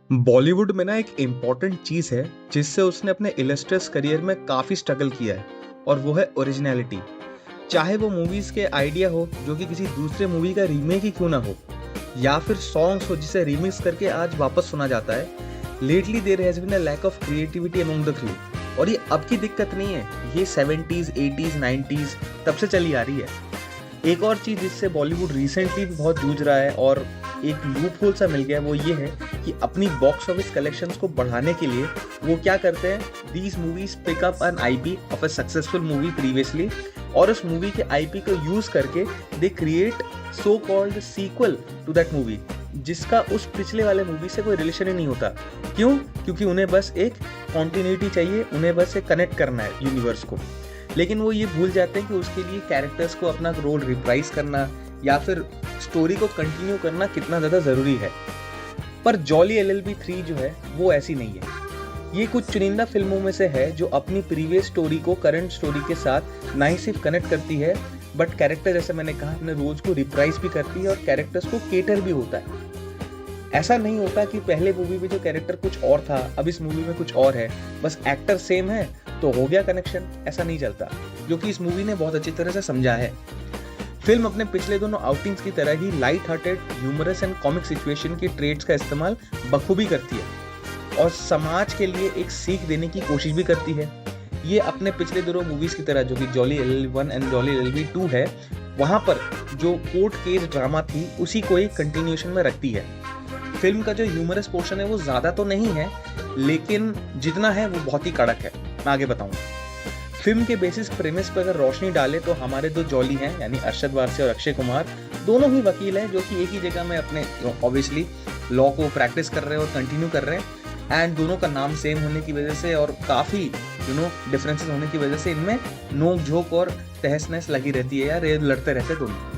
बॉलीवुड में ना एक इम्पॉर्टेंट चीज़ है जिससे उसने अपने इलस्ट्रियस करियर में काफ़ी स्ट्रगल किया है और वो है ओरिजिनलिटी। चाहे वो मूवीज़ के आइडिया हो जो कि किसी दूसरे मूवी का रीमेक ही क्यों ना हो, या फिर सॉन्ग्स हो जिसे रीमिक्स करके आज वापस सुना जाता है। Lately there has been a lack of creativity among the crew. और ये अब की दिक्कत नहीं है, ये 70s 80s 90s तब से चली आ रही है। एक और चीज़ जिससे बॉलीवुड रिसेंटली भी बहुत जूझ रहा है और एक लूप होल सा मिल गया, वो ये है कि अपनी बॉक्स ऑफिस कलेक्शंस को बढ़ाने के लिए वो क्या करते हैं, these movies pick up an IP of a successful movie previously, और उस मूवी के आईपी को यूज करके they create so called sequel to that movie, जिसका उस पिछले वाले मूवी से कोई रिलेशन ही नहीं होता। क्यों? क्योंकि उन्हें बस एक कॉन्टिन्यूटी चाहिए, उन्हें बस एक कनेक्ट करना है यूनिवर्स को। लेकिन वो ये भूल जाते हैं कि उसके लिए कैरेक्टर्स को अपना रोल रिप्राइज करना या फिर स्टोरी को कंटिन्यू करना कितना ज़्यादा ज़रूरी है। पर जॉली एलएलबी 3 जो है वो ऐसी नहीं है। ये कुछ चुनिंदा फिल्मों में से है जो अपनी प्रीवियस स्टोरी को करंट स्टोरी के साथ ना ही सिर्फ कनेक्ट करती है, बट कैरेक्टर, जैसे मैंने कहा, अपने रोल्स को रिप्राइज भी करती है और कैरेक्टर्स को केटर भी होता है। ऐसा नहीं होता कि पहले मूवी में जो कैरेक्टर कुछ और था अब इस मूवी में कुछ और है, बस एक्टर सेम है तो हो गया कनेक्शन। ऐसा नहीं चलता, जो कि इस मूवी ने बहुत अच्छी तरह से समझा है। फिल्म अपने पिछले दोनों आउटिंग्स की तरह ही light hearted, humorous and comic situation की ट्रेड्स का इस्तेमाल बखूबी करती है और समाज के लिए एक सीख देने की कोशिश भी करती है। ये अपने पिछले दोनों मूवीज की तरह, जो कि jolly LLB 1 and jolly LLB 2 है, वहां पर जो कोर्ट केस ड्रामा थी उसी को एक कंटिन्यूएशन में रखती है। फिल्म का जो ह्यूमरस पोर्शन है वो ज्यादा तो नहीं है, लेकिन जितना है वो बहुत ही कड़क है। मैं आगे बताऊंगा। फिल्म के बेसिस प्रेमिस पर अगर रोशनी डाले तो हमारे दो जॉली हैं, यानी अरशद वारसी और अक्षय कुमार, दोनों ही वकील हैं जो कि एक ही जगह में अपने ऑब्वियसली लॉ को प्रैक्टिस कर रहे हैं और कंटिन्यू कर रहे हैं। एंड दोनों का नाम सेम होने की वजह से और काफ़ी डिफरेंसेस होने की वजह से इनमें नोक झोंक और तहस नहस लगी रहती है यार, ये लड़ते रहते दोनों।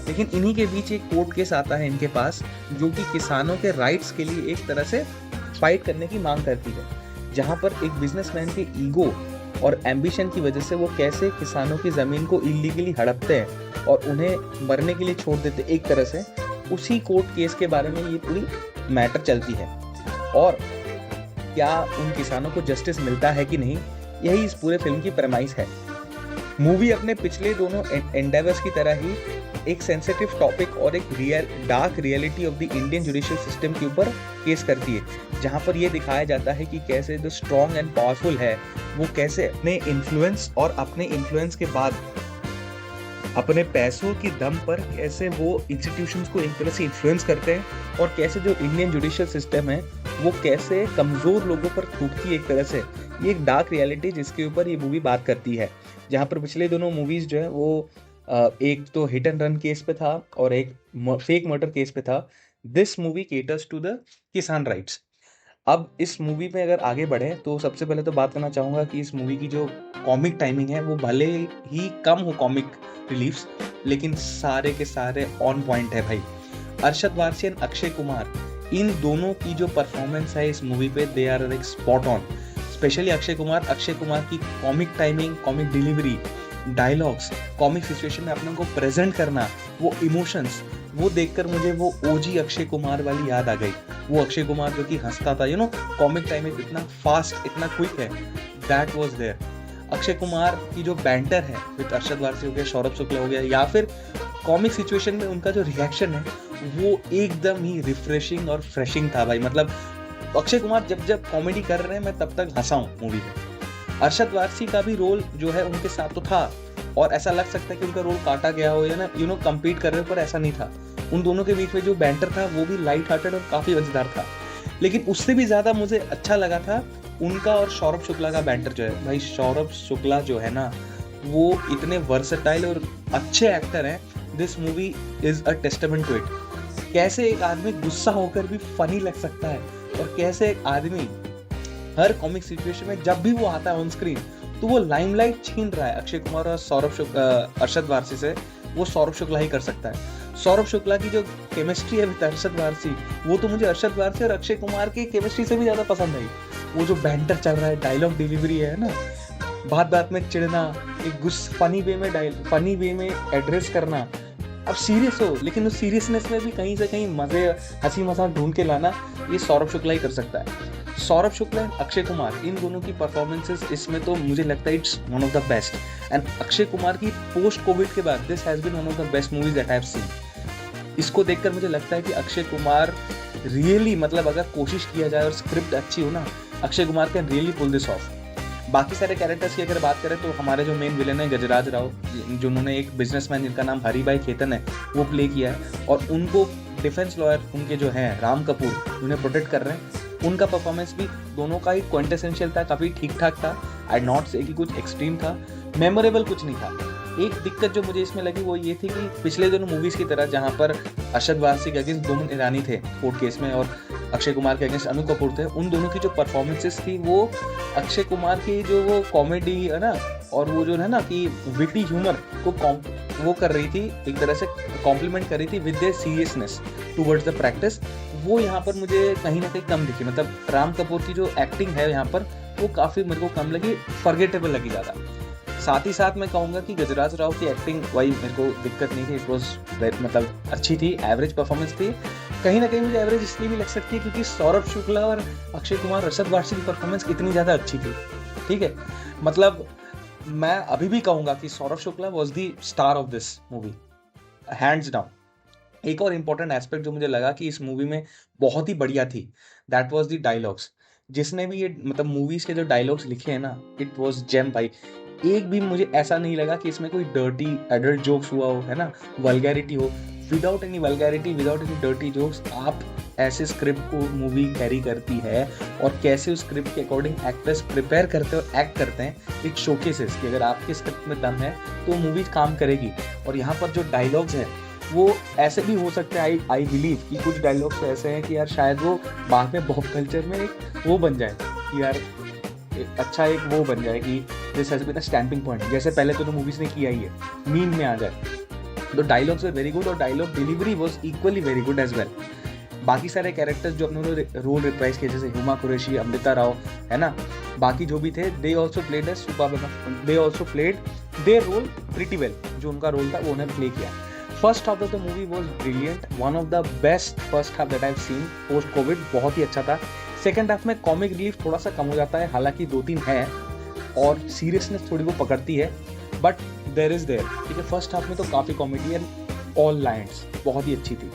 लेकिन इन्हीं के बीच एक कोर्ट केस आता है इनके पास, जो कि किसानों के राइट्स के लिए एक तरह से फाइट करने की मांग करती है, जहां पर एक बिजनेसमैन के ईगो और एम्बिशन की वजह से वो कैसे किसानों की ज़मीन को इलीगली हड़पते हैं और उन्हें मरने के लिए छोड़ देते एक तरह से। उसी कोर्ट केस के बारे में ये पूरी मैटर चलती है और क्या उन किसानों को जस्टिस मिलता है कि नहीं, यही इस पूरे फिल्म की प्रेमाइस है। मूवी अपने पिछले दोनों एंडेवर्स की तरह ही एक सेंसिटिव टॉपिक और एक dark reality of the Indian judicial system के ऊपर केस करती है, जहां पर यह दिखाया जाता है कि कैसे जो स्ट्रॉन्ग एंड पावरफुल है वो कैसे अपने इन्फ्लुएंस के बाद अपने पैसों की दम पर कैसे वो इंस्टीट्यूशंस को एक तरह से इन्फ्लुएंस करते हैं और कैसे जो इंडियन जुडिशियल सिस्टम है वो कैसे कमज़ोर लोगों पर थूकती है एक तरह से। ये एक डार्क रियलिटी जिसके ऊपर ये मूवी बात करती है, जहाँ पर पिछले दोनों मूवीज़ जो है वो एक तो हिट एंड रन केस पे था और एक फेक मर्डर केस पे था। This movie caters to the kisan rights. अब इस मूवी में अगर आगे बढ़े तो सबसे पहले तो बात करना चाहूँगा कि इस मूवी की जो कॉमिक टाइमिंग है वो भले ही कम हो कॉमिक रिलीफ्स, लेकिन सारे के सारे ऑन पॉइंट है भाई। अरशद वारसी एंड अक्षय कुमार, इन दोनों की जो परफॉर्मेंस है इस मूवी पे, they are like spot on. Specially Akshay Kumar की comic timing, comic delivery, dialogues, comic situation में अपने को प्रेजेंट करना, वो इमोशंस, वो देखकर मुझे वो ओजी अक्षय कुमार वाली याद आ गई। वो अक्षय कुमार जो कि हंसता था, कॉमिक टाइमिंग इतना फास्ट, इतना क्विक है, that was there. Akshay Kumar की जो बैंटर है विद अरशद वारसी हो गया, सौरभ शुक्ला हो गया, या फिर कॉमिक सिचुएशन में उनका जो रिएक्शन है वो एकदम ही रिफ्रेशिंग और फ्रेशिंग था भाई। मतलब अक्षय कुमार जब कॉमेडी कर रहे हैं मैं तब तक हंसा हूँ मूवी में। अरशद वारसी का भी रोल जो है उनके साथ तो था और ऐसा लग सकता है कि उनका रोल काटा गया हो या ना कम्पीट कर रहे हो, पर ऐसा नहीं था। उन दोनों के बीच में जो बैंटर था वो भी लाइट हार्टेड और काफ़ी मजेदार था। लेकिन उससे भी ज़्यादा मुझे अच्छा लगा था उनका और सौरभ शुक्ला का बैंटर जो है भाई। सौरभ शुक्ला जो है ना वो इतने वर्सेटाइल और अच्छे एक्टर हैं। This movie is a testament to it. कैसे एक आदमी गुस्सा होकर भी फनी लग सकता है और कैसे एक आदमी हर कॉमिक सिचुएशन में जब भी वो आता है ऑन स्क्रीन तो वो लाइमलाइट छीन रहा है अक्षय कुमार और अरशद वारसी से, वो सौरभ शुक्ला ही कर सकता है। सौरभ शुक्ला की जो केमिस्ट्री है विद अरशद वारसी, वो तो मुझे अरशद वारसी और अक्षय कुमार की केमिस्ट्री से भी ज़्यादा पसंद आई। वो जो बैंटर चल रहा है, डायलॉग डिलीवरी है ना, बात बात में चिढ़ना, एक फनी वे में एड्रेस करना, आप सीरियस हो, लेकिन उस सीरियसनेस में भी कहीं से कहीं मजे, हंसी मजाक ढूंढ के लाना, ये सौरभ शुक्ला ही कर सकता है। सौरभ शुक्ला एंड अक्षय कुमार, इन दोनों की परफॉर्मेंसेस इसमें तो मुझे लगता है it's one of the best. And Akshay Kumar की पोस्ट कोविड के बाद this has been one of the best movies that I have seen. इसको देखकर मुझे लगता है कि अक्षय कुमार रियली, मतलब अगर कोशिश किया जाए और स्क्रिप्ट अच्छी हो ना, Akshay Kumar can really pull this off. बाकी सारे कैरेक्टर्स की अगर बात करें तो हमारे जो मेन विलन है गजराज राव, जिन्होंने एक बिजनेसमैन जिनका नाम हरिभाई खेतन है वो प्ले किया है, और उनको डिफेंस लॉयर उनके जो हैं राम कपूर उन्हें प्रोटेक्ट कर रहे हैं, उनका परफॉर्मेंस भी दोनों का ही क्विंटेसेंशियल था, काफ़ी ठीक ठाक था। आई नॉट से कि कुछ एक्सट्रीम था, मेमोरेबल कुछ नहीं था। एक दिक्कत जो मुझे इसमें लगी वो ये थी कि पिछले दोनों मूवीज़ की तरह जहाँ पर अरशद वारसी के अगेंस्ट बोमन ईरानी थे कोर्ट केस में और अक्षय कुमार के अगेंस्ट अनु कपूर थे, उन दोनों की जो परफॉर्मेंसेस थी वो अक्षय कुमार की जो वो कॉमेडी है ना, और वो जो है ना कि विटी ह्यूमर को वो कर रही थी, एक तरह से कॉम्प्लीमेंट कर रही थी with the seriousness towards the practice, वो यहाँ पर मुझे कहीं ना कहीं कम दिखी। मतलब राम कपूर की जो एक्टिंग है यहाँ पर वो काफ़ी मेरे को कम लगी, फॉरगेटेबल लगी ज़्यादा। साथ ही साथ मैं कहूँगा कि गजराज राव की एक्टिंग वही मेरे को दिक्कत नहीं थी, इट वॉज मतलब अच्छी थी, एवरेज परफॉर्मेंस थी। कहीं ना कहीं मुझे एवरेज इसलिए भी लग सकती है क्योंकि सौरभ शुक्ला और अक्षय कुमार, अरशद वारसी की परफॉर्मेंस इतनी ज़्यादा अच्छी थी। ठीक है, मतलब मैं अभी भी कहूँगा कि Saurabh Shukla was the star of this movie, hands down. एक और इम्पोर्टेंट एस्पेक्ट जो मुझे लगा कि इस मूवी में बहुत ही बढ़िया थी, दैट वाज द डायलॉग्स। जिसने भी ये मतलब मूवीज के जो डायलॉग्स लिखे हैं ना, इट वाज जेम भाई। एक भी मुझे ऐसा नहीं लगा कि इसमें कोई डर्टी एडल्ट जोक्स हुआ हो, है ना, वल्गैरिटी हो। Without any vulgarity, without any dirty jokes, आप ऐसे स्क्रिप्ट को मूवी कैरी करती है, और कैसे उस स्क्रिप्ट के अकॉर्डिंग एक्टर्स प्रिपेयर करते हैं और एक्ट करते हैं, एक शोकेसेस कि अगर आपके स्क्रिप्ट में दम है तो मूवी काम करेगी। और यहाँ पर जो डायलॉग्स हैं वो ऐसे भी हो सकते हैं, आई बिलीव कि कुछ डायलॉग्स ऐसे हैं कि यार शायद वो बाद में पॉप कल्चर में एक वो बन जाए कि यार अच्छा एक वो बन जाए कि this has been a stamping point, जैसे पहले तो मूवीज ने किया ही है, मीम में आ जाए। तो डायलॉग्स वर वेरी गुड और dialogue delivery was equally very good as well. बाकी सारे कैरेक्टर्स जो अपने रोल रिप्राइज किए, जैसे हुमा कुरैशी, अमृता राव, है ना, बाकी जो भी थे, they also played they also played their role pretty well. जो उनका रोल था वो उन्होंने प्ले किया। First half of the movie was brilliant, one of the best first half that I have seen post Covid, बहुत ही अच्छा था। सेकेंड हाफ में कॉमिक रिलीफ थोड़ा सा कम हो जाता है, हालांकि 2-3 है और सीरियसनेस थोड़ी वो पकड़ती है, बट देयर इज देयर। ठीक है, फर्स्ट हाफ में तो काफ़ी कॉमेडी एंड ऑल लाइन्स बहुत ही अच्छी थी।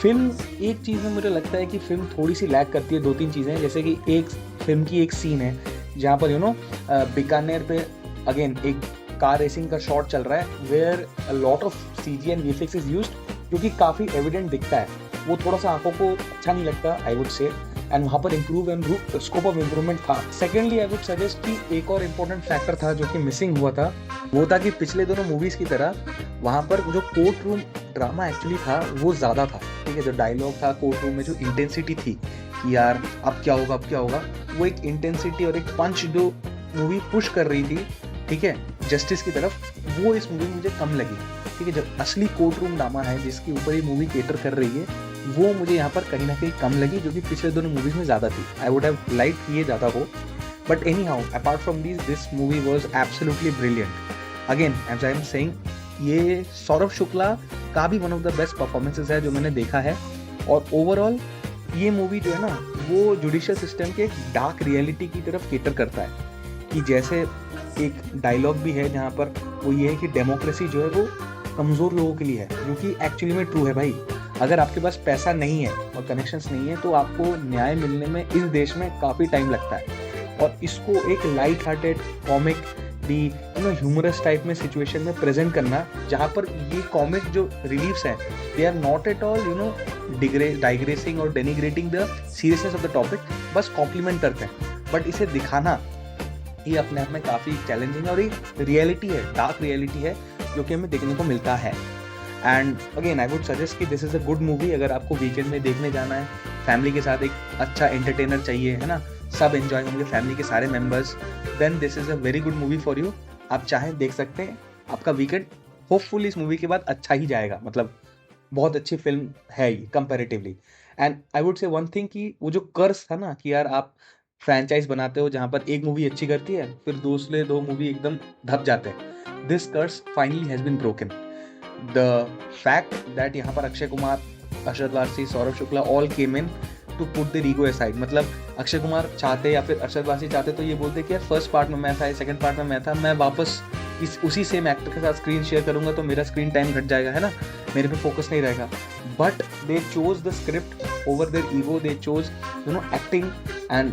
फिल्म एक चीज़ में मुझे लगता है कि फिल्म थोड़ी सी लैग करती है, 2-3 चीज़ें, जैसे कि एक फिल्म की एक सीन है जहाँ पर बीकानेर पे अगेन एक कार रेसिंग का शॉट चल रहा है, where a lot of CG and VFX is used, जो कि काफ़ी एविडेंट दिखता है। वो थोड़ा सा आंखों को अच्छा नहीं लगता, आई वुड से, एंड वहाँ पर स्कोप ऑफ इम्प्रूवमेंट था। सेकेंडली आई वुड सजेस्ट कि एक और इम्पोर्टेंट फैक्टर था जो कि मिसिंग हुआ था, वो था कि पिछले दोनों मूवीज़ की तरह वहाँ पर जो कोर्ट रूम ड्रामा एक्चुअली था वो ज़्यादा था। ठीक है, जो डायलॉग था कोर्ट रूम में, जो इंटेंसिटी थी कि यार अब क्या होगा अब क्या होगा, वो एक इंटेंसिटी और एक पंच जो मूवी पुश कर रही थी, ठीक है, जस्टिस की तरफ, वो इस मूवी में मुझे कम लगी। ठीक है, जब असली कोर्ट रूम ड्रामा है जिसके ऊपर ये मूवी केटर कर रही है, वो मुझे यहाँ पर कहीं ना कहीं कम लगी, जो कि पिछले दोनों मूवीज में ज़्यादा थी। आई वुड हैव लाइक ये ज़्यादा हो, but anyhow apart from this movie was absolutely brilliant. Again as I am saying, ये सौरभ शुक्ला का भी one of the best performances है जो मैंने देखा है। और ओवरऑल ये मूवी जो है ना, वो जुडिशियल सिस्टम के डार्क रियलिटी की तरफ केटर करता है, कि जैसे एक डायलॉग भी है जहाँ पर वो ये है कि डेमोक्रेसी जो है वो कमज़ोर लोगों के लिए है, जो कि एक्चुअली में ट्रू है भाई। अगर आपके पास पैसा नहीं है और कनेक्शंस नहीं है तो आपको न्याय मिलने में इस देश में काफ़ी टाइम लगता है। और इसको एक light hearted comic the humorous type में सिचुएशन में प्रेजेंट करना, जहाँ पर ये कॉमिक जो रिलीफ्स हैं they are not at all digressing और denigrating the seriousness of the topic, बस कॉम्प्लीमेंट करते हैं। बट इसे दिखाना ये अपने आप में काफ़ी चैलेंजिंग और एक रियलिटी है, डार्क रियलिटी है, जो कि हमें देखने को मिलता है। And again I would suggest कि this is a good movie. अगर आपको वीकेंड में देखने जाना है, फैमिली के साथ एक अच्छा एंटरटेनर चाहिए, है ना, सब एंजॉय होंगे फैमिली के सारे members, then this is a very good movie for you. आप चाहें देख सकते हैं, आपका वीकेंड होपफुली इस मूवी के बाद अच्छा ही जाएगा। मतलब बहुत अच्छी फिल्म है ये कंपैरेटिवली। एंड आई वुड से वन थिंग कि वो जो कर्स था ना कि यार आप फ्रेंचाइज बनाते हो जहाँ पर एक मूवी अच्छी करती है फिर दूसरे 2 मूवी एकदम धप जाते हैं, this curse finally has been broken. The fact that यहाँ पर Akshay Kumar, Arshad Warsi, Saurabh Shukla all came in to put their ego aside. मतलब अक्षय कुमार चाहते या फिर अरशद वारसी चाहते तो ये बोलते कि यार फर्स्ट पार्ट में मैं था, सेकंड पार्ट में मैं था, मैं वापस उसी सेम एक्टर के साथ स्क्रीन शेयर करूंगा तो मेरा स्क्रीन टाइम घट जाएगा, है ना, मेरे पे फोकस नहीं रहेगा। But they chose the script over their ego, they chose acting and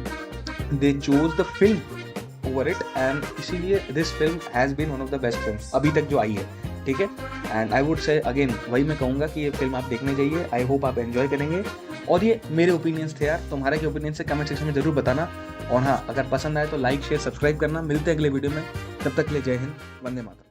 they chose the film over it, and इसीलिए this film has been one of the best film अभी तक जो आई है, ठीक है। And I would say again वही मैं कहूँगा कि ये फिल्म आप देखने जाइए, आई होप आप एंजॉय करेंगे। और ये मेरे ओपिनियंस थे यार, तुम्हारे के ओपिनियंस से कमेंट सेक्शन में जरूर बताना। और हाँ, अगर पसंद आए तो लाइक शेयर सब्सक्राइब करना। मिलते हैं अगले वीडियो में, तब तक के लिए जय हिंद, वंदे मातरम।